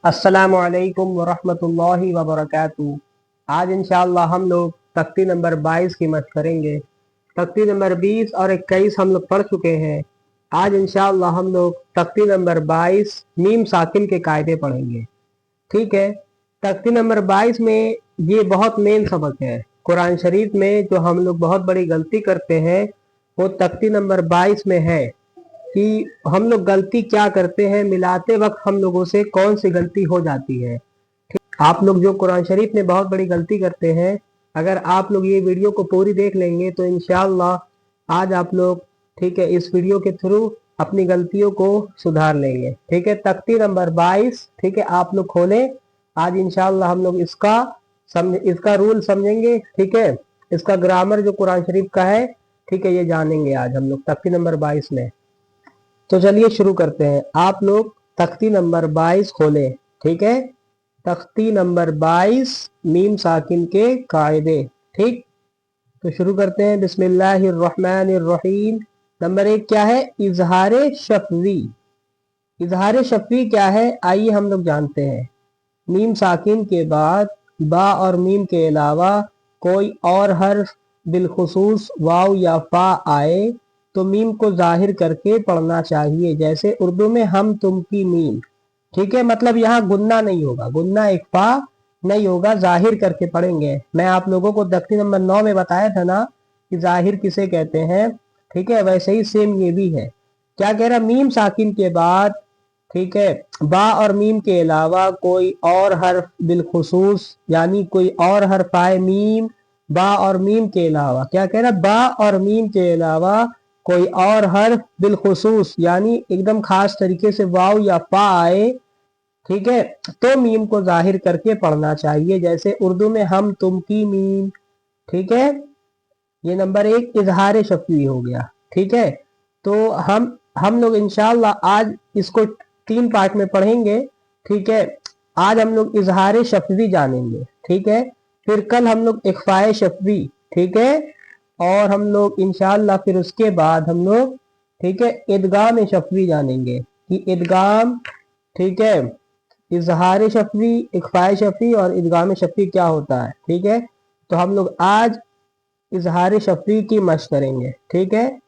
अस्सलामु अलैकुम वरहमतुल्लाहि वबरकातुहू। आज इंशाअल्लाह हम लोग तख्ती नंबर 22 की मशक करेंगे। तख्ती नंबर 20 और 21 हम लोग पढ़ चुके हैं। आज इंशाअल्लाह हम लोग तख्ती नंबर 22 मीम साकिन के कायदे पढ़ेंगे। ठीक है, तख्ती नंबर 22 में ये बहुत मेन सबक है। कुरान शरीफ में जो हम लोग बहुत बड़ी गलती करते हैं वो तख्ती नंबर 22 में है कि हम लोग गलती क्या करते हैं, मिलाते वक्त हम लोगों से कौन सी गलती हो जाती है। आप लोग जो कुरान शरीफ में बहुत बड़ी गलती करते हैं, अगर आप लोग ये वीडियो को पूरी देख लेंगे तो इंशाअल्लाह आज आप लोग ठीक है इस वीडियो के थ्रू अपनी गलतियों को सुधार लेंगे। ठीक है, तख्ती नंबर 22 ठीक है आप लोग खोलें। आज इंशाअल्लाह हम लोग इसका रूल समझेंगे। ठीक है, इसका ग्रामर जो कुरान शरीफ का है ठीक है ये जानेंगे आज हम लोग तख्ती नंबर 22 में। तो चलिए शुरू करते हैं। आप लोग तख्ती नंबर 22 खोलें। ठीक है, तख्ती नंबर 22 मीम साकिन के कायदे। ठीक, तो शुरू करते हैं। बिस्मिल्लाहिर्रहमानिर्रहीम। नंबर 1 क्या है? इजहार शफवी। इजहार शफवी क्या है आइए हम लोग जानते हैं। मीम साकिन के बाद बा और मीम के अलावा कोई और हर्फ बिलखुसूस वाव या फा आए तो मीम को जाहिर करके पढ़ना चाहिए, जैसे उर्दू में हम तुम की मीम। ठीक है, मतलब यहाँ गुन्ना नहीं होगा, गुन्ना इख्फा नहीं होगा, जाहिर करके पढ़ेंगे। मैं आप लोगों को तख्ती नंबर 9 में बताया था ना कि जाहिर किसे कहते हैं। ठीक है, वैसे ही सेम ये भी है। क्या कह रहा? मीम साकिन के बाद ठीक है बा और मीम के अलावा कोई और हर्फ बिलखुसूस यानी कोई और हर्फ आए मीम बा और मीम के अलावा। क्या कह रहा? बा और मीम के अलावा कोई और हर्फ बिलखुसूस यानी एकदम खास तरीके से वाव या फा आए ठीक है तो मीम को जाहिर करके पढ़ना चाहिए, जैसे उर्दू में हम तुम की मीम। ठीक है, ये नंबर 1 इजहार शफवी हो गया। ठीक है, तो हम लोग इंशाअल्लाह आज इसको 3 पार्ट में पढ़ेंगे। ठीक है, आज हम लोग इजहार शफवी जानेंगे। ठीक है, फिर कल हम लोग इख्फाए शफवी। ठीक है, और हम लोग इंशाअल्लाह फिर उसके बाद हम लोग ठीक है इदगाम शफवी जानेंगे कि इदगाम ठीक है इजहार शफवी, इख्फाए शफवी और इदगाम शफवी क्या होता है। ठीक है, तो हम लोग आज इजहार शफवी की मशक करेंगे। ठीक है,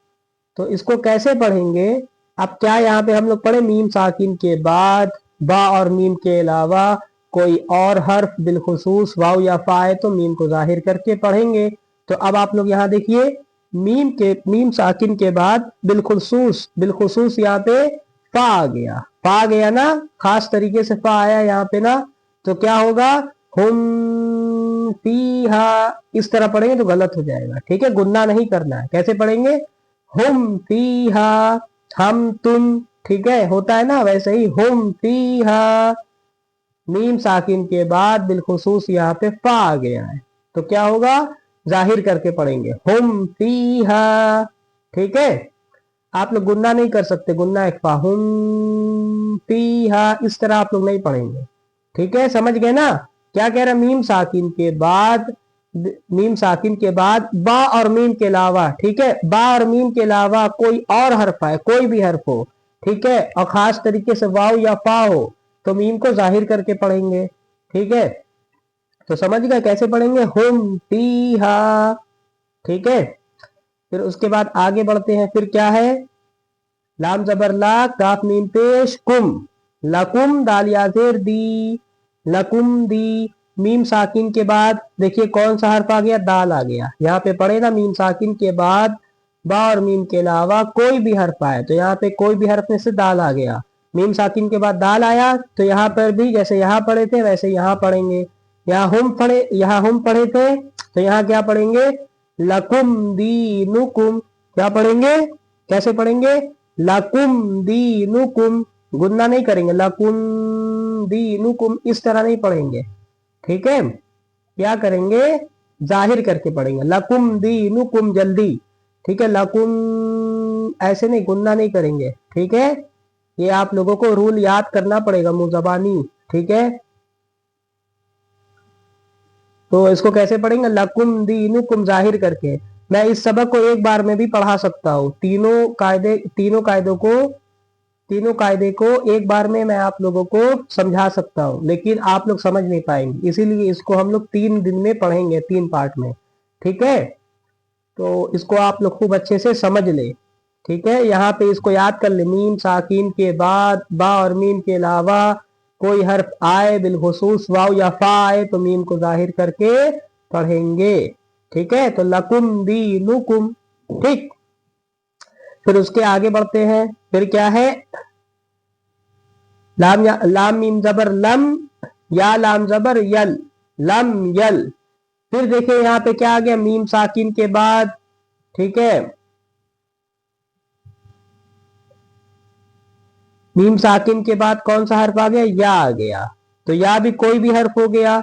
तो इसको कैसे पढ़ेंगे? अब क्या यहाँ पे हम लोग पढ़े मीम साकिन के बाद बा और मीम के अलावा कोई और हर्फ बिलखुसूस वाव या फा है तो मीम को जाहिर करके पढ़ेंगे। तो अब आप लोग यहाँ देखिए मीम साकिन के बाद बिलखुसूस यहाँ पे फा आ गया, फा आ गया ना, खास तरीके से फा आया यहाँ पे ना, तो क्या होगा? हुम फीहा। इस तरह पढ़ेंगे तो गलत हो जाएगा। ठीक है, गुन्ना नहीं करना है। कैसे पढ़ेंगे? हुम फीहा, हम तुम। ठीक है, होता है ना वैसे ही हुम फीहा। मीम साकिन के बाद बिलखुसूस यहाँ पे फा आ गया है तो क्या होगा? जाहिर करके पढ़ेंगे हुम फीहा। ठीक है, आप लोग गुन्ना नहीं कर सकते, गुन्ना इख्फा हुम फीहा इस तरह आप लोग नहीं पढ़ेंगे। ठीक है, समझ गए ना? क्या कह रहा? मीम साकिन के बाद बा और मीम के अलावा ठीक है बा और मीम के अलावा कोई और हर्फ है, कोई भी हर्फ हो ठीक है और खास तरीके से वाव या फा हो तो मीम को जाहिर करके पढ़ेंगे। ठीक है, तो समझ गए कैसे पढ़ेंगे? हुम फीहा। ठीक है, फिर उसके बाद आगे बढ़ते हैं। फिर क्या है? लाम जबर ला, काफ मीम पेश कुम, लकुम दाल या जेर दी, लकुम दी। मीम साकिन के बाद देखिए कौन सा हर्फ आ गया? दाल आ गया। यहाँ पे पढ़े ना मीम साकिन के बाद बा और मीम के अलावा कोई भी हर्फ आए तो यहाँ पे कोई भी हर्फ में से दाल आ गया। मीम साकिन के बाद दाल आया तो यहाँ पर भी जैसे यहाँ पढ़े थे वैसे यहाँ पढ़ेंगे। यहाँ हम पढ़े थे तो यहाँ क्या पढ़ेंगे? लकुम दीनुकुम। क्या पढ़ेंगे? कैसे पढ़ेंगे? लकुम दीनुकुम, गुन्ना नहीं करेंगे, लकुम दीनुकुम इस तरह नहीं पढ़ेंगे। ठीक है, क्या करेंगे? जाहिर करके पढ़ेंगे लकुम दीनुकुम, जल्दी। ठीक है, लकुम ऐसे नहीं, गुन्ना नहीं करेंगे। ठीक है, ये आप लोगों को रूल याद करना पड़ेगा मुजबानी। ठीक है, तो इसको कैसे पढ़ेंगे? लकुम दीनुकुम जाहिर करके। मैं इस सबक को एक बार में भी पढ़ा सकता हूँ, तीनों कायदों को तीनों कायदे को एक बार में मैं आप लोगों को समझा सकता हूँ, लेकिन आप लोग समझ नहीं पाएंगे, इसीलिए इसको हम लोग 3 दिन में पढ़ेंगे, 3 पार्ट में। ठीक है, तो इसको आप लोग खूब अच्छे से समझ ले। ठीक है, यहाँ पे इसको याद कर ले, मीम साकिन के बाद बा और मीम के अलावा कोई हर्फ आए, बिलखुसूस वाव या फा आए तो मीम को जाहिर करके पढ़ेंगे। ठीक है, तो लकुम दीनुकुम। ठीक, फिर उसके आगे बढ़ते हैं। फिर क्या है, लाम मीम जबर लम, या लाम जबर यल, लम यल। फिर देखिए यहाँ पे क्या आ गया, मीम साकिन के बाद, ठीक है, मीम साकिन के बाद कौन सा हर्फ आ गया, या आ गया। तो या भी कोई भी हर्फ हो गया,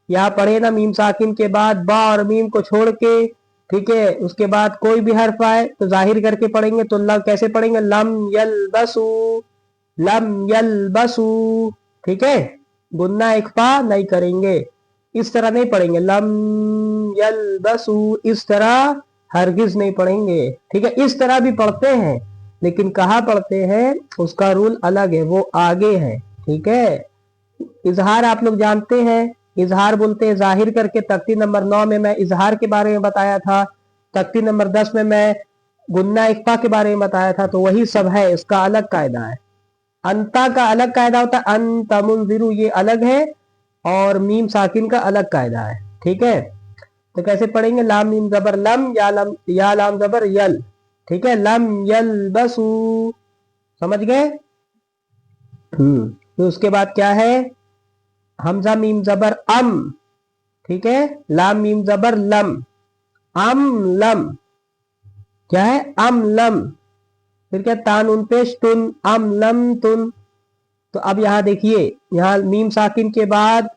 यहाँ पढ़े ना, मीम साकिन के बाद बा और मीम को छोड़ के, ठीक है, उसके बाद कोई भी हर्फ आए तो जाहिर करके पढ़ेंगे। तो कैसे पढ़ेंगे, लम यल बसू, लम यल बसू। ठीक है, गुन्ना इख्फा नहीं करेंगे, इस तरह नहीं पढ़ेंगे, लम यल बसू, इस तरह हरगिज नहीं पढ़ेंगे। ठीक है, इस तरह भी पढ़ते हैं, लेकिन कहाँ पढ़ते हैं उसका रूल अलग है, वो आगे है। ठीक है, इजहार आप लोग जानते हैं, इजहार बोलते हैं जाहिर करके। तख्ती नंबर 9 में मैं इजहार के बारे में बताया था, तख्ती नंबर 10 में मैं गुन्ना इख्फा के बारे में बताया था, तो वही सब है, इसका अलग कायदा है। अंता का अलग कायदा होता है, अंतमुनज़िरु ये अलग है, और मीम साकिन का अलग कायदा है। ठीक है, तो कैसे पढ़ेंगे, लाम मीम जबर लम, या लाम जबर यल। ठीक है, लम यल बसू, समझ गए। तो उसके बाद क्या है, हमजा मीम जबर अम, ठीक है, लाम मीम जबर लम, अम लम, क्या है, अम लम। फिर क्या, तान उन पेश तुन, अम लम तुन। तो अब यहां देखिए, यहां मीम साकिन के बाद,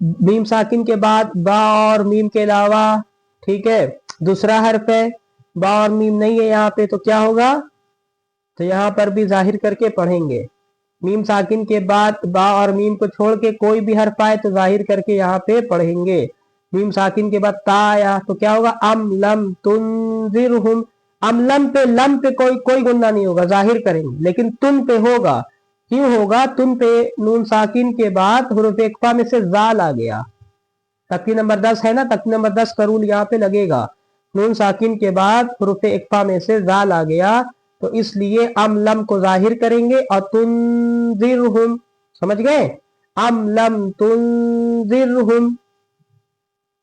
मीम साकिन के बाद बा और मीम के अलावा, ठीक है, दूसरा हर्फ है, बा और मीम नहीं है यहाँ पे, तो क्या होगा, तो यहाँ पर भी जाहिर करके पढ़ेंगे। मीम साकिन के बाद बा और मीम को छोड़ के कोई भी हर्फ आए तो जाहिर करके यहाँ पे पढ़ेंगे। मीम साकिन के बाद ता आया तो क्या होगा, अम लम तुनज़िरहुम। अम लम पे कोई गुन्ना नहीं होगा, जाहिर करेंगे, लेकिन तुन पे होगा। क्यों होगा, तुन पे नून साकिन के बाद हुरूफ इख्फा में से जाल आ गया। तख्ती नंबर 10 है ना, तख्ती नंबर 10 का रूल यहाँ पे लगेगा, नून साकिन के बाद हुरूफ इख्फा में से जाल आ गया, तो इसलिए अम लम को जाहिर करेंगे और तुनज़िरहुम, समझ गए, अम लम तुनज़िरहुम।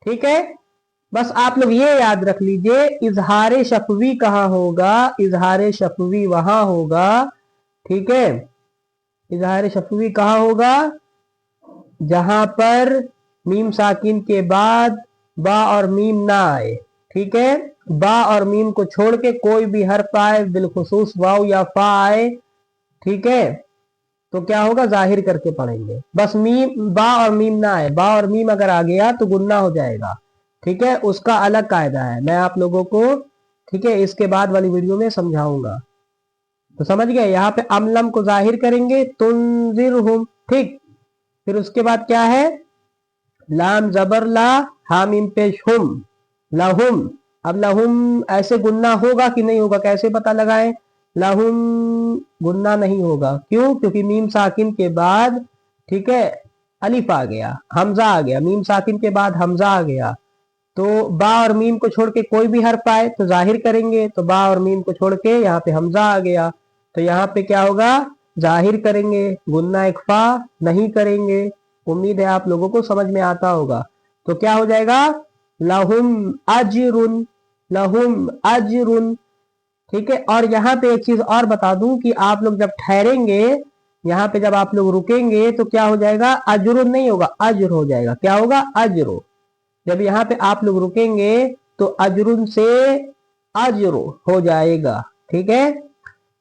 ठीक है, बस आप लोग ये याद रख लीजिए, इजहार शफवी कहाँ होगा, इजहार शफवी वहां होगा। ठीक है, इजहार शफवी कहाँ होगा, जहां पर मीम साकिन के बाद बा और मीम ना आए। ठीक है, बा और मीम को छोड़ के कोई भी हर्फ आए, बिलखुसूस वाव या फा आए, ठीक है, तो क्या होगा, जाहिर करके पढ़ेंगे। बस मीम, बा और मीम ना आए, बा और मीम अगर आ गया तो गुन्ना हो जाएगा। ठीक है, उसका अलग कायदा है, मैं आप लोगों को, ठीक है, इसके बाद वाली वीडियो में समझाऊंगा। तो समझ गए, यहाँ पे अमलम को जाहिर करेंगे, तुनज़िरहुम। ठीक, फिर उसके बाद क्या है, लाम जबर ला, हामिम पेश हुम, लहुम। अब लहुम ऐसे गुन्ना होगा कि नहीं होगा, कैसे पता लगाएं, लहुम गुन्ना नहीं होगा, क्यों, क्योंकि मीम साकिन के बाद, ठीक है, अलिफ आ गया, हमजा आ गया, मीम साकिन के बाद हमजा आ गया, तो बा और मीम को छोड़ के कोई भी हर्फ आए तो जाहिर करेंगे, तो बा और मीम को छोड़ के यहाँ पे हमजा आ गया, तो यहाँ पे क्या होगा, जाहिर करेंगे, गुन्ना इख्फा नहीं करेंगे। उम्मीद है आप लोगों को समझ में आता होगा। तो क्या हो जाएगा, लहुम अजरुन, लहुम अजरुन। ठीक है, और यहाँ पे एक चीज और बता दूं कि आप लोग जब ठहरेंगे, यहाँ पे जब आप लोग रुकेंगे तो क्या हो जाएगा, अजरुन नहीं होगा, अजर हो जाएगा। क्या होगा, अजरो। जब यहाँ पे आप लोग रुकेंगे तो अजरुन से अजरो हो जाएगा। ठीक है,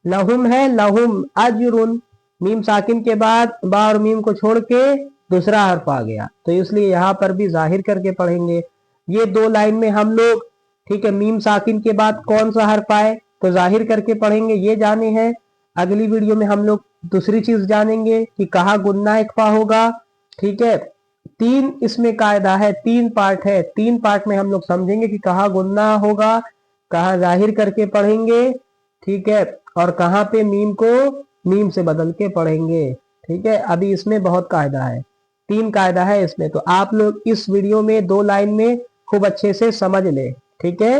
लहुम है, लहुम अजरुन, मीम साकिन के बाद बा और मीम को छोड़ के दूसरा हर्फ आ गया, तो इसलिए यहाँ पर भी जाहिर करके पढ़ेंगे। ये 2 लाइन में हम लोग, ठीक है, मीम साकिन के बाद कौन सा हर्फ आए तो जाहिर करके पढ़ेंगे, ये जाने हैं। अगली वीडियो में हम लोग दूसरी चीज जानेंगे कि कहाँ गुन्ना इख्फा होगा। ठीक है, 3 इसमें कायदा है, 3 पार्ट है, 3 पार्ट में हम लोग समझेंगे कि कहाँ गुन्ना होगा, कहाँ जाहिर करके पढ़ेंगे, ठीक है, और कहाँ पे मीम को मीम से बदल के पढ़ेंगे। ठीक है, अभी इसमें बहुत कायदा है, 3 कायदा है इसमें, तो आप लोग इस वीडियो में 2 लाइन में खूब अच्छे से समझ ले। ठीक है,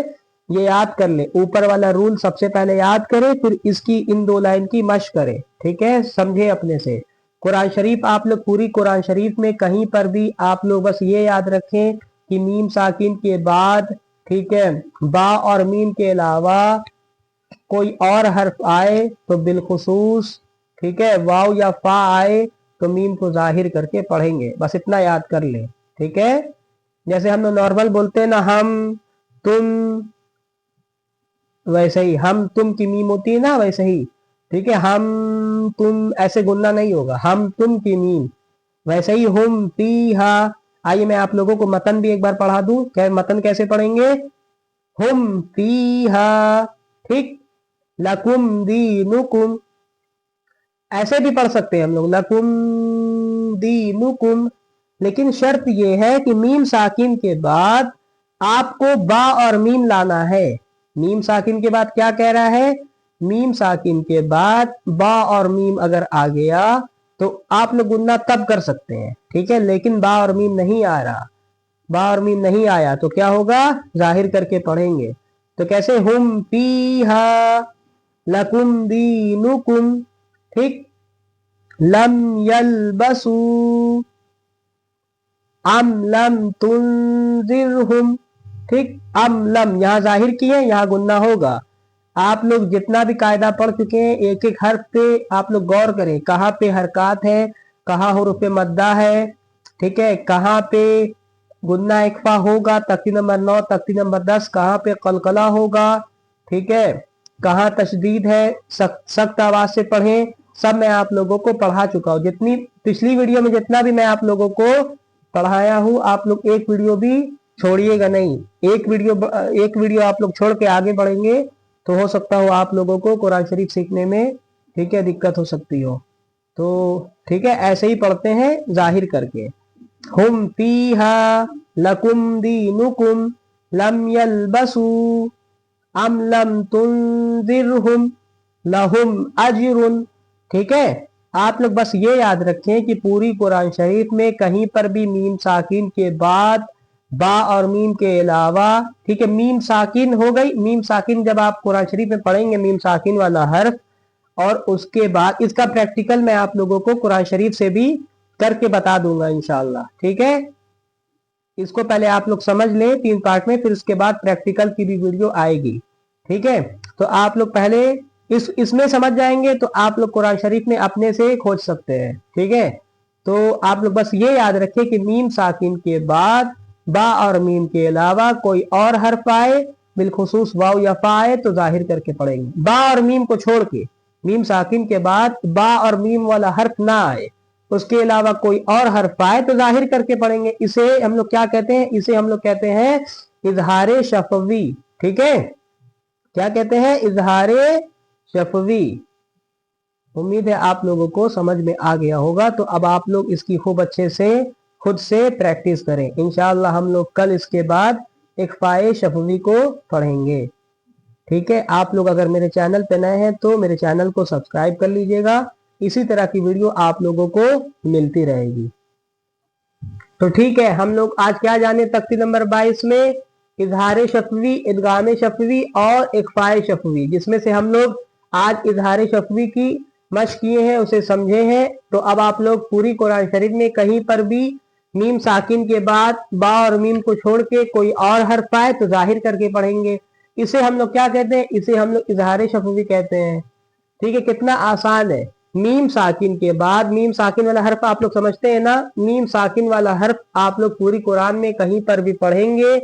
ये याद कर ले, ऊपर वाला रूल सबसे पहले याद करें, फिर इसकी इन 2 लाइन की मशक करें। ठीक है, समझे अपने से। कुरान शरीफ आप लोग पूरी कुरान शरीफ में कहीं पर भी आप लोग बस ये याद रखें कि मीम साकिन के बाद, ठीक है, बा और मीम के अलावा कोई और हर्फ आए तो बिलखुसूस, ठीक है, वाव या फा आए तो मीम को जाहिर करके पढ़ेंगे, बस इतना याद कर ले। ठीक है, जैसे हम लोग नॉर्मल बोलते हैं ना, हम तुम, वैसे ही हम तुम की मीम होती है ना, वैसे ही। ठीक है, हम तुम ऐसे गुन्ना नहीं होगा, हम तुम की मीम, वैसे ही हुम पी हा। आइए मैं आप लोगों को मतन भी एक बार पढ़ा दूं, क्या मतन कैसे पढ़ेंगे। हुम पी हा, ठीक, लकुम दीनुकुम, ऐसे भी पढ़ सकते हैं हम लोग, लकुम दीनुकुम, लेकिन शर्त ये है कि मीम साकिन के बाद आपको बा और मीम लाना है। मीम साकिन के बाद क्या कह रहा है, मीम साकिन के बाद बा और मीम अगर आ गया तो आप लोग गुन्ना तब कर सकते हैं। ठीक है, लेकिन बा और मीम नहीं आ रहा, बा और मीम नहीं आया तो क्या होगा, जाहिर करके पढ़ेंगे। तो कैसे, हुम फीहा लकुम दीनुकुम, ठीक, लम यलबसू अम लम तुनजिरहुम, ठीक, अम लम यहाँ जाहिर किए, यहाँ गुन्ना होगा। आप लोग जितना भी कायदा पढ़ चुके हैं, एक एक हर्फ पे आप लोग गौर करें, कहाँ पे हरकत है, कहाँ हुरूफ मद्दा है, ठीक है, कहाँ पे गुन्ना इख्फा होगा, तख्ती नंबर 9, तख्ती नंबर 10, कहाँ पे कलकला होगा, ठीक है, कहाँ तशदीद है, सख्त आवाज से पढ़ें। सब मैं आप लोगों को पढ़ा चुका हूँ, जितनी पिछली वीडियो में जितना भी मैं आप लोगों को पढ़ाया हूँ, आप लोग एक वीडियो भी छोड़िएगा नहीं। एक वीडियो आप लोग छोड़ के आगे बढ़ेंगे तो हो सकता हो आप लोगों को कुरान शरीफ सीखने में, ठीक है, दिक्कत हो सकती हो। तो ठीक है, ऐसे ही पढ़ते हैं जाहिर करके। हुम फीहा लकुम दीनुकुम लम यलबसू अम लम तुनजिरहुम लहुम अजरुन। ठीक है, आप लोग बस ये याद रखें कि पूरी कुरान शरीफ में कहीं पर भी मीम साकिन के बाद बा और मीम के अलावा, ठीक है, मीम साकिन हो गई, मीम साकिन जब आप कुरान शरीफ में पढ़ेंगे मीम साकिन वाला हर्फ, और उसके बाद इसका प्रैक्टिकल मैं आप लोगों को कुरान शरीफ से भी करके बता दूंगा इंशाल्लाह। ठीक है, इसको पहले आप लोग समझ लें 3 पार्ट में, फिर उसके बाद प्रैक्टिकल की भी वीडियो आएगी। ठीक है, तो आप लोग पहले इसमें समझ जाएंगे तो आप लोग कुरान शरीफ में अपने से खोज सकते हैं। ठीक है, तो आप लोग बस ये याद रखें कि मीम साकिन के बाद बा और मीम के अलावा कोई और हर्फ आए, बिलखुसूस वाव या फा आए तो जाहिर करके पढ़ेंगे। बा और मीम को छोड़ के, मीम साकिन के बाद बा और मीम वाला हर्फ ना आए, उसके अलावा कोई और हर्फ आए तो जाहिर करके पढ़ेंगे। इसे हम लोग क्या कहते हैं, इसे हम लोग कहते हैं इजहारे शफवी। ठीक है, क्या कहते हैं, इजहारे शफवी। उम्मीद है आप लोगों को समझ में आ गया होगा। तो अब आप लोग इसकी खूब अच्छे से खुद से प्रैक्टिस करें। इंशाअल्लाह हम लोग कल इसके बाद इख्फाए शफवी को पढ़ेंगे। ठीक है, आप लोग अगर मेरे चैनल पे नए हैं तो मेरे चैनल को सब्सक्राइब कर लीजिएगा, इसी तरह की वीडियो आप लोगों को मिलती रहेगी। तो ठीक है, हम लोग आज क्या जाने, तख्ती नंबर 22 में इजहार शफवी, इदगाम शफवी और इख्फाए शफवी, जिसमें से हम लोग आज इजहार शफवी की मशक किए हैं, उसे समझे हैं। तो अब आप लोग पूरी कुरान शरीफ में कहीं पर भी मीम साकिन के बाद बा और मीम को छोड़ के कोई और हर्फ आए तो जाहिर करके पढ़ेंगे। इसे हम लोग क्या कहते हैं, इसे हम लोग इजहार शफवी कहते हैं। ठीक है, कितना आसान है। मीम साकिन के बाद, मीम साकिन वाला हर्फ आप लोग समझते हैं ना, मीम साकिन वाला हर्फ आप लोग पूरी कुरान में कहीं पर भी पढ़ेंगे।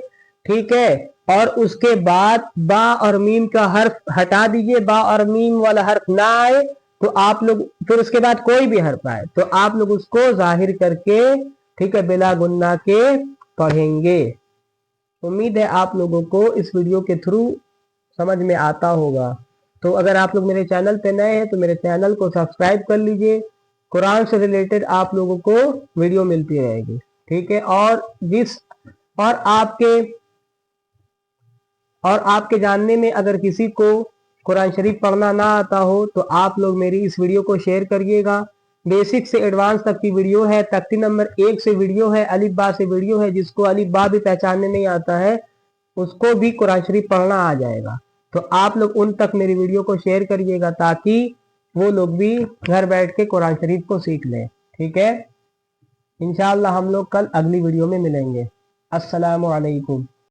ठीक है, और उसके बाद बा और मीम का हर्फ हटा दीजिए, बा और मीम वाला हर्फ ना आए तो आप लोग, फिर उसके बाद कोई भी हर्फ आए तो आप लोग उसको जाहिर करके, ठीक है, बिला गुन्ना के पढ़ेंगे। उम्मीद है आप लोगों को इस वीडियो के थ्रू समझ में आता होगा। तो अगर आप लोग मेरे चैनल पे नए हैं तो मेरे चैनल को सब्सक्राइब कर लीजिए, कुरान से रिलेटेड आप लोगों को वीडियो मिलती रहेगी। ठीक है, और आपके जानने में अगर किसी को कुरान शरीफ पढ़ना ना आता हो तो आप लोग मेरी इस वीडियो को शेयर करिएगा। बेसिक से एडवांस तक की वीडियो है, तख्ती नंबर 1 से वीडियो है, अलिफ बा से वीडियो है। जिसको अलिफ बा भी पहचानने नहीं आता है उसको भी कुरान शरीफ पढ़ना आ जाएगा। तो आप लोग उन तक मेरी वीडियो को शेयर करिएगा ताकि वो लोग भी घर बैठ के कुरान शरीफ को सीख लें। ठीक है, इंशाअल्लाह हम लोग कल अगली वीडियो में मिलेंगे। अस्सलामु अलैकुम।